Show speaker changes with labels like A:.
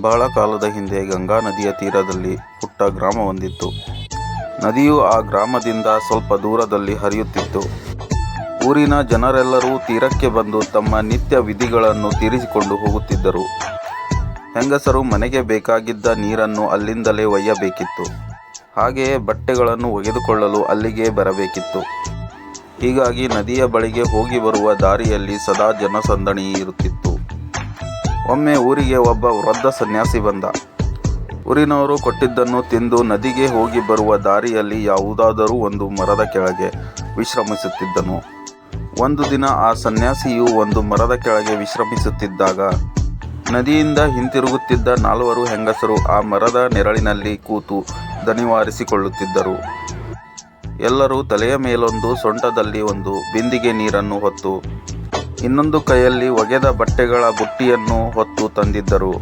A: ಬಹಳ ಕಾಲದ ಹಿಂದೆ ಗಂಗಾ ನದಿಯ ತೀರದಲ್ಲಿ ಪುಟ್ಟ ಗ್ರಾಮವೊಂದಿತ್ತು. ನದಿಯು ಆ ಗ್ರಾಮದಿಂದ ಸ್ವಲ್ಪ ದೂರದಲ್ಲಿ ಹರಿಯುತ್ತಿತ್ತು. ಊರಿನ ಜನರೆಲ್ಲರೂ ತೀರಕ್ಕೆ ಬಂದು ತಮ್ಮ ನಿತ್ಯ ವಿಧಿಗಳನ್ನು ತೀರಿಸಿಕೊಂಡು ಹೋಗುತ್ತಿದ್ದರು. ಹೆಂಗಸರು ಮನೆಗೆ ಬೇಕಾಗಿದ್ದ ನೀರನ್ನು ಅಲ್ಲಿಂದಲೇ ಒಯ್ಯಬೇಕಿತ್ತು. ಹಾಗೆಯೇ ಬಟ್ಟೆಗಳನ್ನು ಒಗೆದುಕೊಳ್ಳಲು ಅಲ್ಲಿಗೆ ಬರಬೇಕಿತ್ತು. ಹೀಗಾಗಿ ನದಿಯ ಬಳಿಗೆ ಹೋಗಿ ಬರುವ ದಾರಿಯಲ್ಲಿ ಸದಾ ಜನಸಂದಣಿ ಇರುತ್ತಿತ್ತು. ಒಮ್ಮೆ ಊರಿಗೆ ಒಬ್ಬ ವೃದ್ಧ ಸನ್ಯಾಸಿ ಬಂದ. ಊರಿನವರು ಕೊಟ್ಟಿದ್ದನ್ನು ತಿಂದು ನದಿಗೆ ಹೋಗಿ ಬರುವ ದಾರಿಯಲ್ಲಿ ಯಾವುದಾದರೂ ಒಂದು ಮರದ ಕೆಳಗೆ ವಿಶ್ರಮಿಸುತ್ತಿದ್ದನು. ಒಂದು ದಿನ ಆ ಸನ್ಯಾಸಿಯು ಒಂದು ಮರದ ಕೆಳಗೆ ವಿಶ್ರಮಿಸುತ್ತಿದ್ದಾಗ ನದಿಯಿಂದ ಹಿಂತಿರುಗುತ್ತಿದ್ದ 4 ಹೆಂಗಸರು ಆ ಮರದ ನೆರಳಿನಲ್ಲಿ ಕೂತು ದಣಿವಾರಿಸಿಕೊಳ್ಳುತ್ತಿದ್ದರು. ಎಲ್ಲರೂ ತಲೆಯ ಮೇಲೊಂದು, ಸೊಂಟದಲ್ಲಿ ಒಂದು ಬಿಂದಿಗೆ ನೀರನ್ನು ಹೊತ್ತು ಇನ್ನೊಂದು ಕೈಯಲ್ಲಿ ಒಗೆದ ಬಟ್ಟೆಗಳ ಬುಟ್ಟಿಯನ್ನು ಹೊತ್ತು ತಂದಿದ್ದರು.